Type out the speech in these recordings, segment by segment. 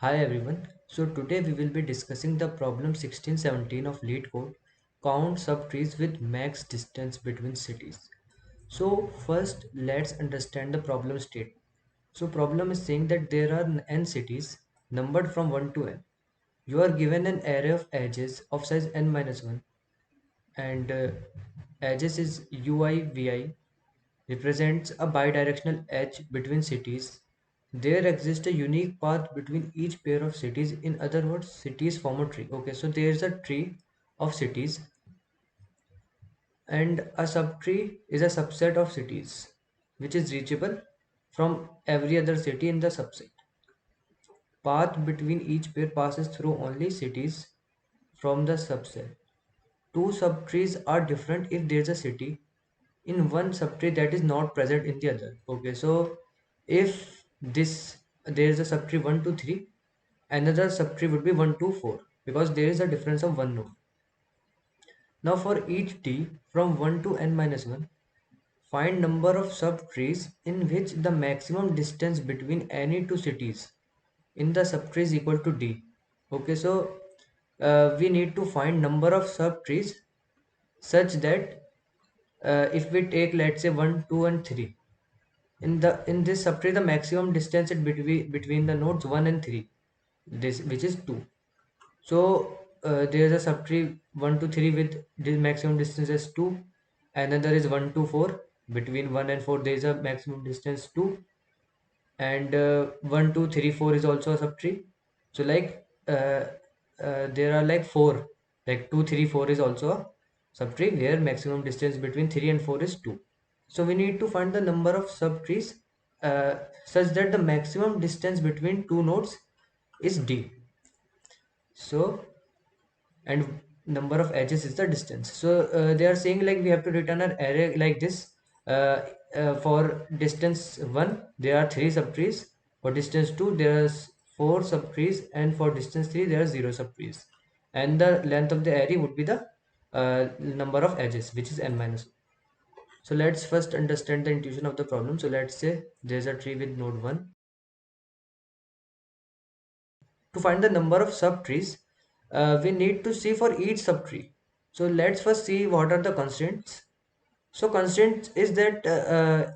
Hi everyone. So today we will be discussing the problem 1617 of lead code, count subtrees with max distance between cities. So first let's understand the problem statement. So problem is saying that there are n cities numbered from 1 to n. You are given an array of edges of size n minus 1 and edges is UIVI represents a bidirectional edge between cities. There exists a unique path between each pair of cities. In other words, cities form a tree. Okay, so there is a tree of cities, and a subtree is a subset of cities, which is reachable from every other city in the subset. Path between each pair passes through only cities from the subset. Two subtrees are different if there is a city in one subtree that is not present in the other. Okay, so if this there is a subtree 1 to 3, another subtree would be 1 to 4 because there is a difference of one node. Now for each t from 1 to n minus 1, find number of subtrees in which the maximum distance between any two cities in the subtree is equal to d. Okay, so we need to find number of subtrees such that if we take, let's say, 1 2 and 3, in this subtree the maximum distance between the nodes 1 and 3, this which is 2. So there is a subtree 1 to 3 with the maximum distance as 2. Another is 1 to 4, between 1 and 4 there is a maximum distance 2. And 1 2 3 4 is also a subtree. So like there are like 4, like 2 3 4 is also a subtree where maximum distance between 3 and 4 is 2. So we need to find the number of subtrees such that the maximum distance between two nodes is d. So, and number of edges is the distance. So they are saying like we have to return an array like this. For distance 1 there are 3 subtrees, for distance 2 there are 4 subtrees, and for distance 3 there are 0 subtrees, and the length of the array would be the number of edges, which is n minus 1. So let's first understand the intuition of the problem. So let's say there's a tree with node 1. To find the number of subtrees, we need to see for each subtree. So let's first see what are the constraints. So constraint is that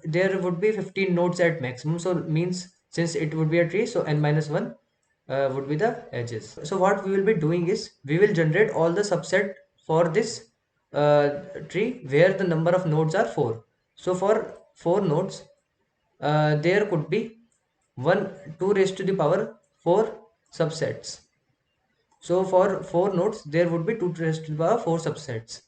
there would be 15 nodes at maximum. So means since it would be a tree, so n minus 1 would be the edges. So what we will be doing is we will generate all the subset for this uh, tree where the number of nodes are 4. So for 4 nodes, there could be 1 2 raised to the power 4 subsets. So for 4 nodes there would be 2 raised to the power 4 subsets.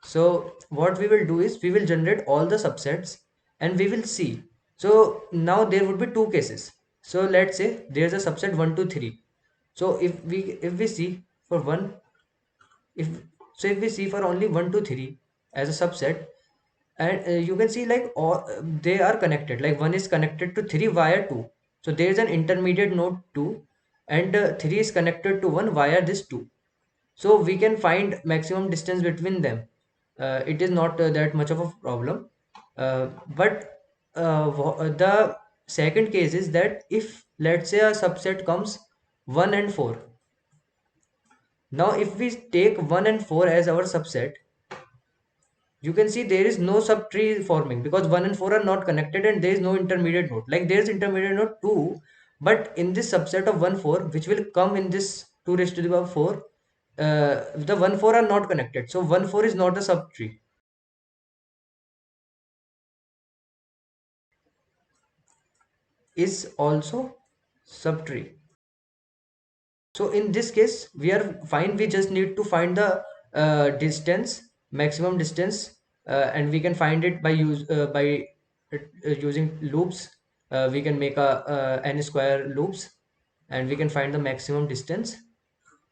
So what we will do is we will generate all the subsets and we will see. So now there would be two cases. So let's say there's a subset 1 to 3. So if we see for one, if if we see for only 1 to 3 as a subset, and you can see like all they are connected, like 1 is connected to 3 via 2. So there is an intermediate node 2, and 3 is connected to 1 via this 2. So we can find maximum distance between them. It is not that much of a problem. But the second case is that if let's say a subset comes 1 and 4. Now if we take 1 and 4 as our subset, you can see there is no subtree forming because 1 and 4 are not connected, and there is no intermediate node. Like there is intermediate node 2, but in this subset of 1 4 which will come in this 2 raised to the power 4, the 1 4 are not connected, so 1 4 is not a subtree. Is also subtree. So in this case we are fine, we just need to find the distance, maximum distance, and we can find it by using loops. We can make a n square loops, and we can find the maximum distance.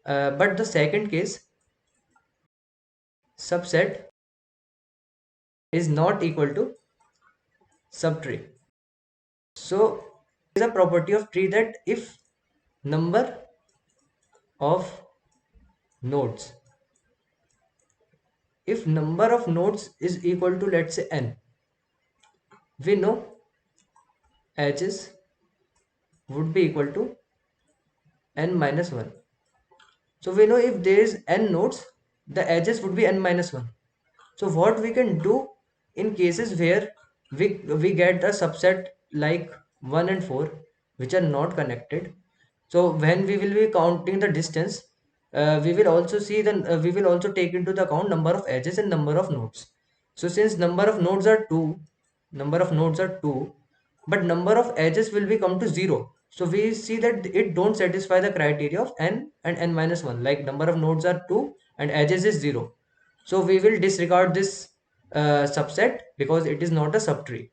But the second case, subset is not equal to subtree. So is a property of tree that if number of nodes, if number of nodes is equal to, let's say, n, we know edges would be equal to n minus 1. So we know if there is n nodes, the edges would be n minus 1. So what we can do in cases where we get a subset like 1 and 4 which are not connected. So when we will be counting the distance, we will also see we will also take into the account number of edges and number of nodes. So since number of nodes are 2, but number of edges will be come to 0. So we see that it don't satisfy the criteria of n and n minus 1. Like number of nodes are 2 and edges is 0. So we will disregard this subset because it is not a subtree.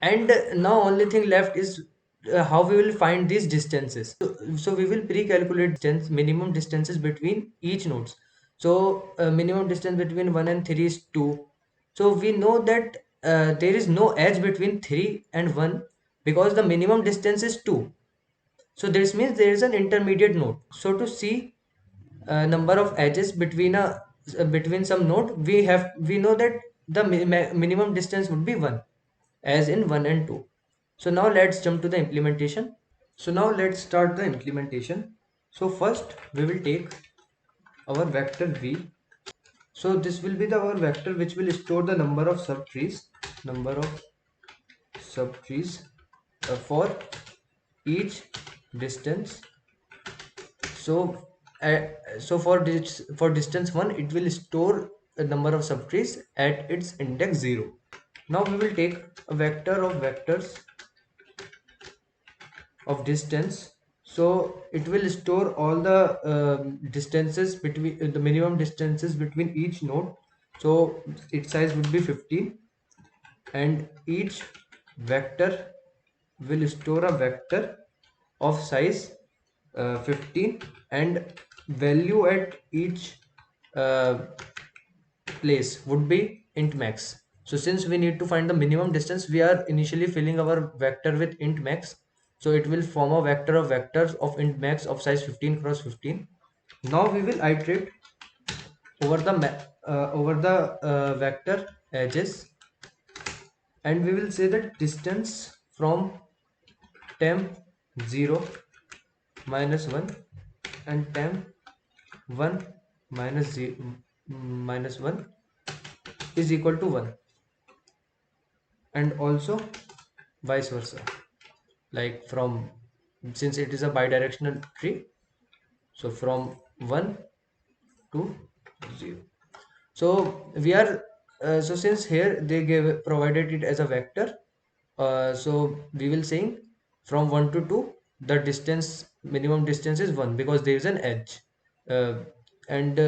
And now only thing left is how we will find these distances. So we will pre-calculate minimum distances between each nodes. So minimum distance between 1 and 3 is 2. So we know that there is no edge between 3 and 1 because the minimum distance is 2. So this means there is an intermediate node. So to see number of edges between some node, we know that the minimum distance would be 1, as in 1 and 2. So now let's jump to the implementation. So now let's start the implementation. So first we will take our vector v. So this will be our vector which will store the number of subtrees for each distance. So for distance 1, it will store a number of subtrees at its index 0. Now we will take a vector of vectors of distance. So it will store all the distances between the minimum distances between each node. So its size would be 15, and each vector will store a vector of size 15, and value at each uh, place would be int max. So since we need to find the minimum distance, we are initially filling our vector with int max. So it will form a vector of vectors of int max of size 15 cross 15. Now we will iterate over the vector edges, and we will say that distance from temp 0 minus 1 and temp 1 minus 0 minus 1 is equal to 1, and also vice versa. Like from, since it is a bidirectional tree, so from 1 to 0. So we are so since here they gave provided it as a vector, so we will saying from 1 to 2 the distance, minimum distance is 1 because there is an edge, uh, and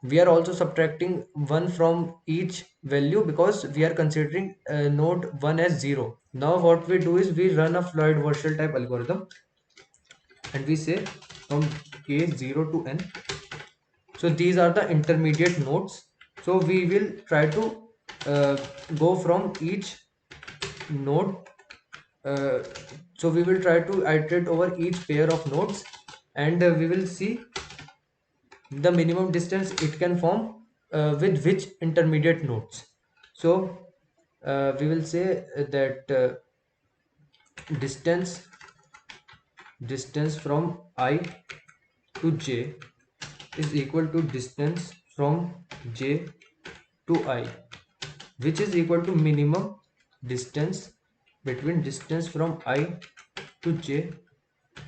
we are also subtracting 1 from each value because we are considering node 1 as 0. Now what we do is we run a Floyd Warshall type algorithm, and we say from k 0 to n. So these are the intermediate nodes. So we will try to uh, go from each node. uh, so we will try to iterate over each pair of nodes, and we will see the minimum distance it can form with which intermediate nodes. So we will say that distance distance from I to j is equal to distance from j to I, which is equal to minimum distance between distance from I to j,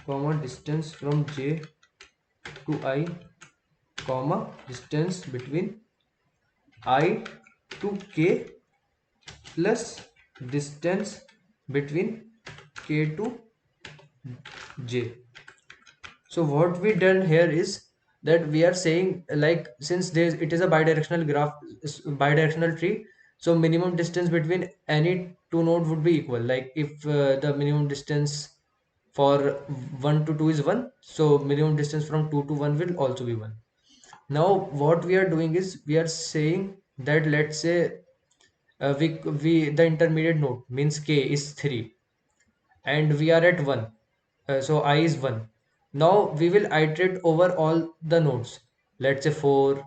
comma distance from j to I, comma distance between I to k plus distance between k to j. So what we done here is that we are saying, like, since it is a bidirectional graph, bidirectional tree, so minimum distance between any two node would be equal. Like if the minimum distance for 1 to 2 is 1, so minimum distance from 2 to 1 will also be 1. Now what we are doing is we are saying that, let's say we the intermediate node means k is 3 and we are at 1, so I is 1. Now we will iterate over all the nodes, let's say 4,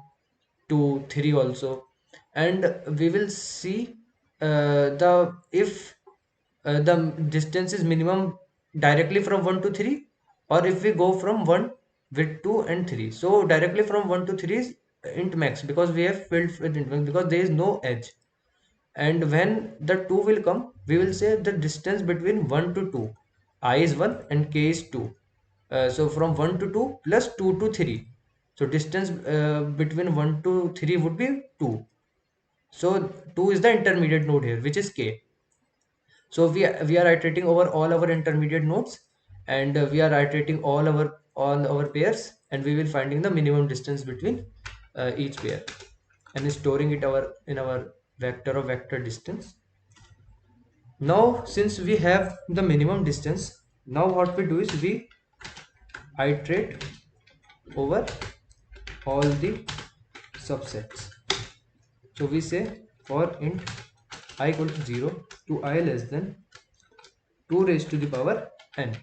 2, 3 also, and we will see the if the distance is minimum directly from 1 to 3, or if we go from 1 with 2 and 3. So directly from 1 to 3 is int max, because we have filled with int max because there is no edge. And when the 2 will come, we will say the distance between 1 to 2, I is 1 and k is 2. So from 1 to 2 plus 2 to 3, so distance between 1 to 3 would be 2. So 2 is the intermediate node here, which is k. So we are iterating over all our intermediate nodes, and we are iterating all our pairs, and we will finding the minimum distance between each pair, and storing it in our vector of vector distance. Now since we have the minimum distance, now what we do is we iterate over all the subsets. So we say for int I equal to 0 to I less than 2 raised to the power n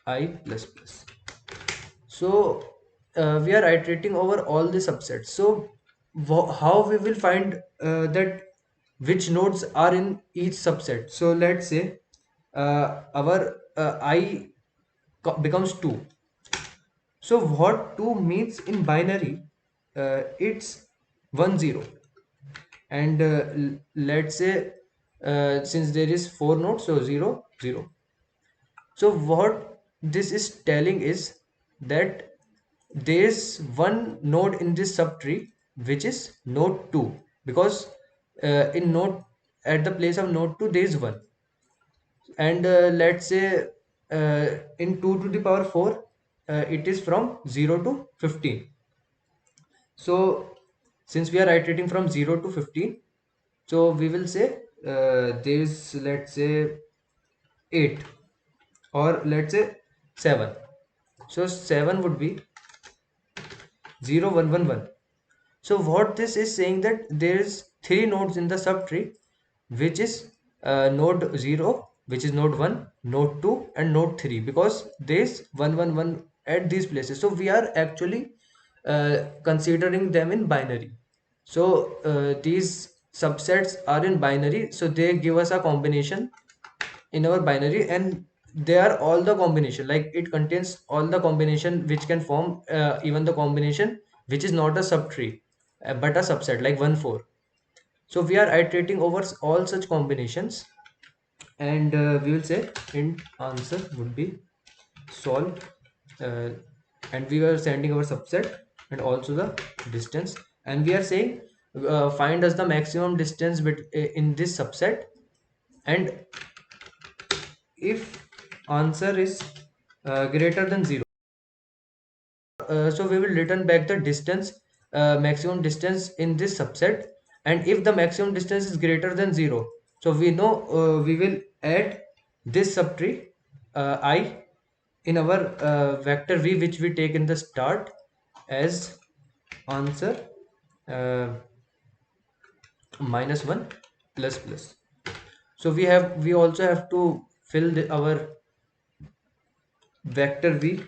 I plus plus. So we are iterating over all the subsets. So how we will find that which nodes are in each subset? So let's say our I becomes 2. So what 2 means in binary? It's 1 0. And let's say since there is 4 nodes, so 0 0. So what this is telling is that there is one node in this subtree which is node 2, because in node, at the place of node 2 there is 1. And let's say in 2 to the power 4, it is from 0 to 15. So since we are iterating from 0 to 15, so we will say there is, let's say, 8, or let's say 7. So 7 would be 0 1 1 1. So what this is saying, that there is 3 nodes in the subtree, which is node 0, which is node 1, node 2 and node 3, because there is 1 1 1 at these places. So we are actually considering them in binary. So these subsets are in binary, so they give us a combination in our binary, and they are all the combination, like it contains all the combination which can form even the combination which is not a subtree but a subset, like 1 4. So we are iterating over all such combinations, and we will say int answer would be solve, uh, and we are sending our subset and also the distance, and we are saying find us the maximum distance in this subset. And if answer is greater than 0, so we will return back the distance, maximum distance in this subset. And if the maximum distance is greater than 0, so we know we will add this subtree I in our vector v, which we take in the start as answer uh, -1 plus plus. So we also have to fill our vector v.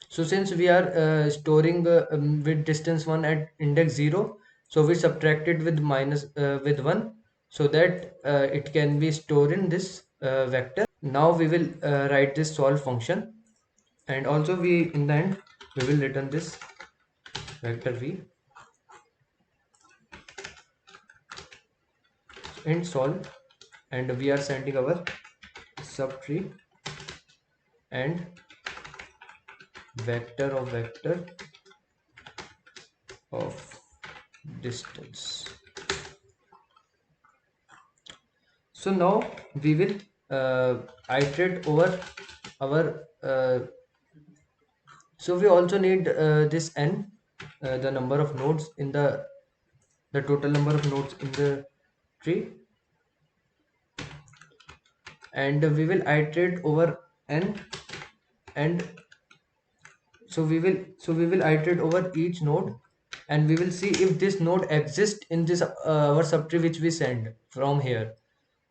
So since we are storing with distance 1 at index 0, so we subtract it with minus with 1, so that it can be stored in this vector. Now we will write this solve function, and also we, in the end, we will return this vector v and solve, and we are sending our subtree and vector of distance. So now we will iterate over our so we also need this n, the number of nodes in the total number of nodes in the tree, and we will iterate over n. And so we will iterate over each node, and we will see if this node exists in this our subtree which we send from here.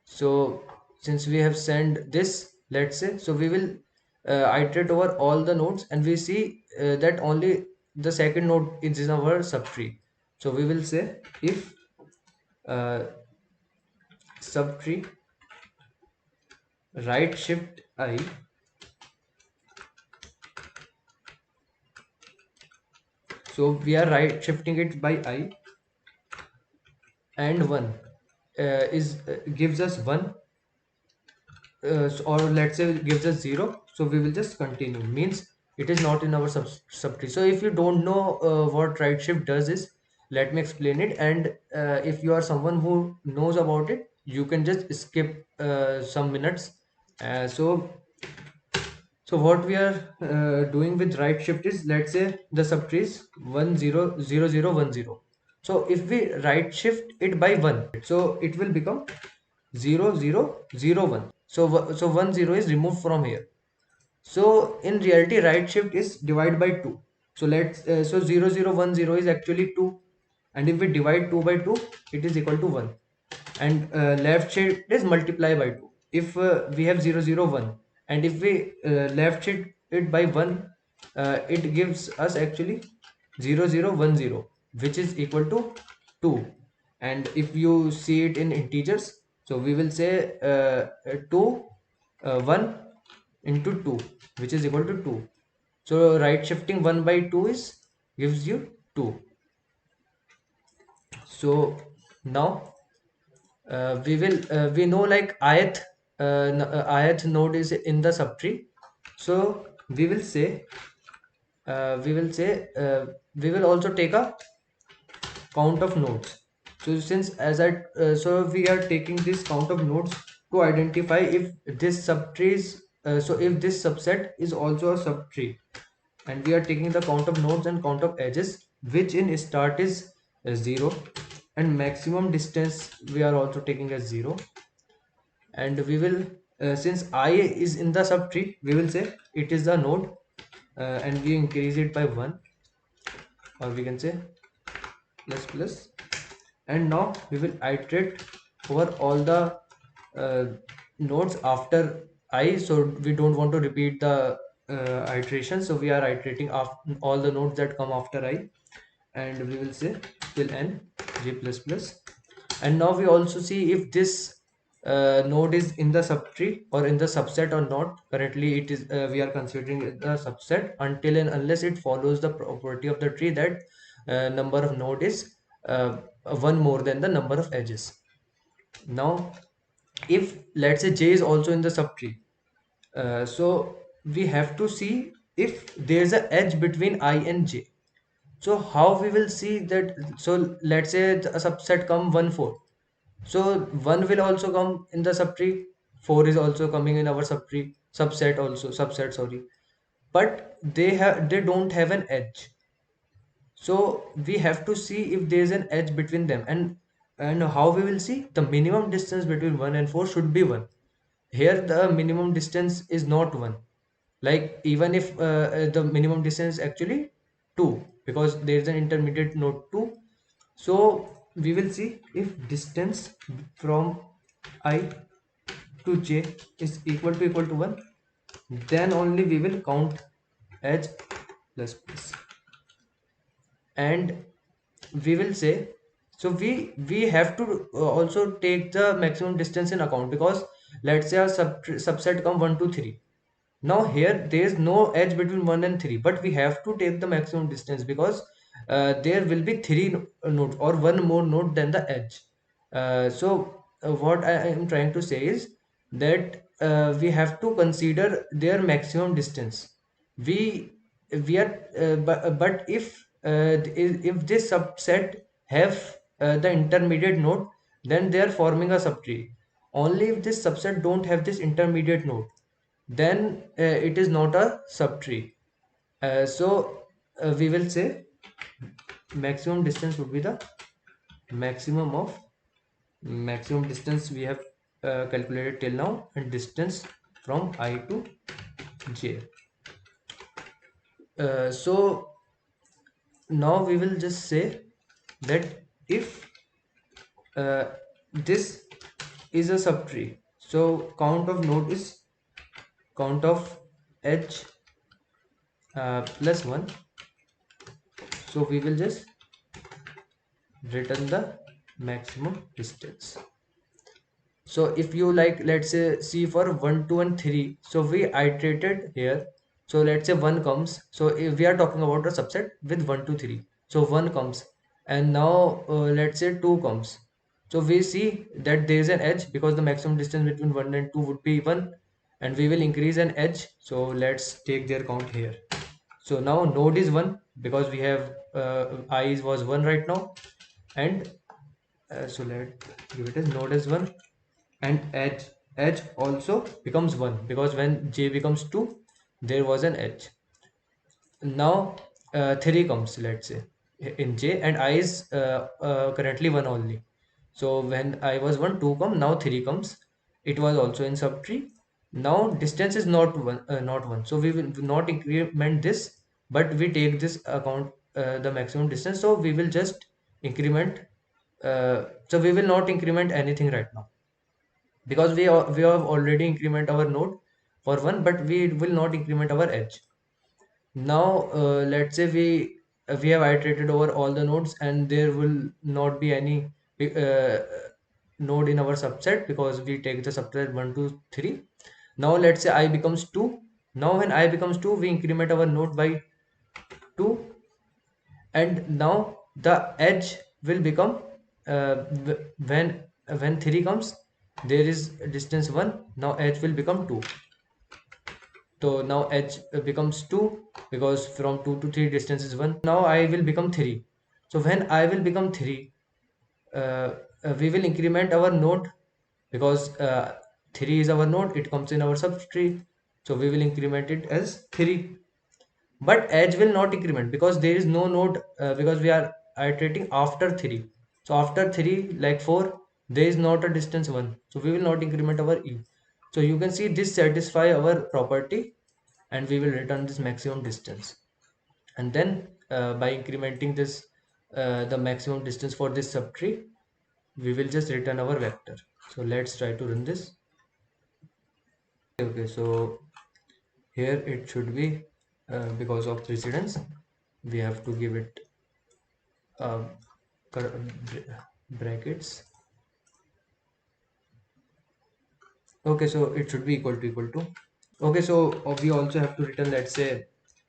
So since we have sent this, let's say, so we will iterate over all the nodes, and we see that only the second node is in our subtree. So we will say if uh, subtree right shift I So we are right shifting it by I, and 1 is gives us 1, or let's say gives us 0, so we will just continue, means it is not in our subtree. So if you don't know what right shift does is, let me explain it, and if you are someone who knows about it, you can just skip some minutes. So what we are doing with right shift is, let's say the subtree is 1 0 0 0 1 0. So if we right shift it by 1, so it will become 0 0 0 1. So 1 0 is removed from here. So in reality, right shift is divide by 2. So so 0 0 1 0 is actually 2, and if we divide 2 by 2, it is equal to 1. And left shift is multiply by 2. If we have 0 0 1, and if we left shift it by 1, it gives us actually 0 0 1 0, which is equal to 2. And if you see it in integers, so we will say 2 1 into 2, which is equal to 2. So right shifting 1 by 2 is gives you 2. So now we know like ith node is in the subtree. So we will say we will say we will also take a count of nodes. So since as I so we are taking this count of nodes to identify if this subtree is so if this subset is also a subtree, and we are taking the count of nodes and count of edges, which in start is 0, and maximum distance we are also taking as 0. And we will since I is in the subtree, we will say it is the node, and we increase it by 1, or we can say plus plus. And now we will iterate over all the uh, nodes after I. So we don't want to repeat the iteration, so we are iterating after all the nodes that come after I, and we will say till n j plus plus. And now we also see if this node is in the subtree or in the subset or not. Currently it is we are considering it the subset until and unless it follows the property of the tree that number of node is uh, one more than the number of edges. Now if let's say j is also in the subtree, so we have to see if there's a edge between I and j. So how we will see that? So let's say a subset come 1 4, so 1 will also come in the subtree, 4 is also coming in our subtree, subset, sorry, but they don't have an edge. So we have to see if there is an edge between them, and how we will see the minimum distance between 1 and 4 should be 1. Here the minimum distance is not 1, like even if the minimum distance is actually 2, because there is an intermediate node 2. So we will see if distance from I to j is equal to 1, then only we will count edge plus plus. And we will say, so we have to also take the maximum distance in account, because let's say our subset come 1 2 3. Now here there is no edge between 1 and 3, but we have to take the maximum distance, because there will be 3 nodes or one more node than the edge. So what I am trying to say is that we have to consider their maximum distance. We are but if this subset have the intermediate node, then they are forming a subtree. Only if this subset don't have this intermediate node, then it is not a subtree. So we will say maximum distance would be the maximum of maximum distance we have calculated till now, and distance from I to j. So now we will just say that if this is a subtree, so count of node is count of edge plus 1. So we will just return the maximum distance. So if you like, let's say see for 1 2 and 3, so we iterated here. So let's say 1 comes, so if we are talking about a subset with 1 2 3. So 1 comes, and now let's say 2 comes. So we see that there is an edge because the maximum distance between 1 and 2 would be 1, and we will increase an edge. So let's take their count here. So now node is 1 because we have I was 1 right now, and so let give it as node is 1, and edge also becomes 1 because when j becomes 2 there was an edge. Now 3 comes, let's say, in j, and I is currently 1 only. So when I was 1, 2 come, now 3 comes. It was also in subtree. Now distance is not 1, not 1. So we will not increment this, but we take this account the maximum distance. So we will just increment. So we will not increment anything right now because we have already increment our node for 1, but we will not increment our edge. Now let's say we have iterated over all the nodes, and there will not be any uh, node in our subset because we take the subset 1 2 3. Now let's say I becomes 2. Now when I becomes 2, we increment our node by 2, and now the edge will become when 3 comes, there is distance 1. Now edge will become 2. So now edge becomes 2 because from 2 to 3 distance is 1. Now I will become 3. So when I will become 3, we will increment our node because 3 is our node, it comes in our subtree. So we will increment it as 3. But edge will not increment because there is no node because we are iterating after 3. So after 3, like 4, there is not a distance 1. So we will not increment our e. So you can see this satisfy our property, and we will return this maximum distance. And then by incrementing this the maximum distance for this subtree, we will just return our vector. So let's try to run this. Okay, so here it should be because of precedence we have to give it uh, brackets. Okay, so it should be equal to. Okay, so we also have to return, let's say,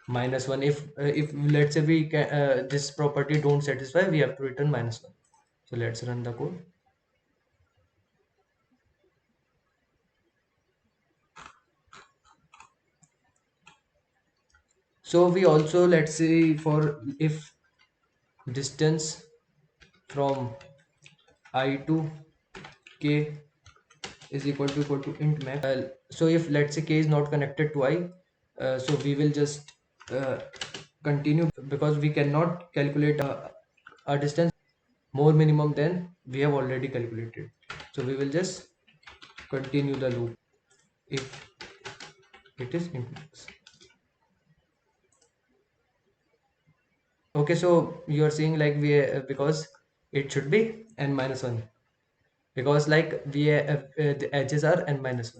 -1. If let's say we can this property don't satisfy, we have to return -1. So let's run the code. So we also, let's say, for if distance from I to k is equal to int max. So if let's say k is not connected to I, so we will just continue because we cannot calculate a distance more minimum than we have already calculated. So we will just continue the loop if it is int max. Okay, so you are saying like we because it should be n-1 because like we the edges are n-1.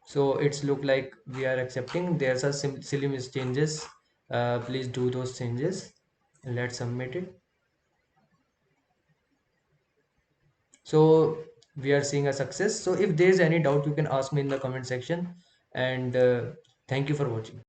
So it's look like we are accepting. There's a silly miss changes. Please do those changes and let's submit it. So we are seeing a success. So if there is any doubt, you can ask me in the comment section. And thank you for watching.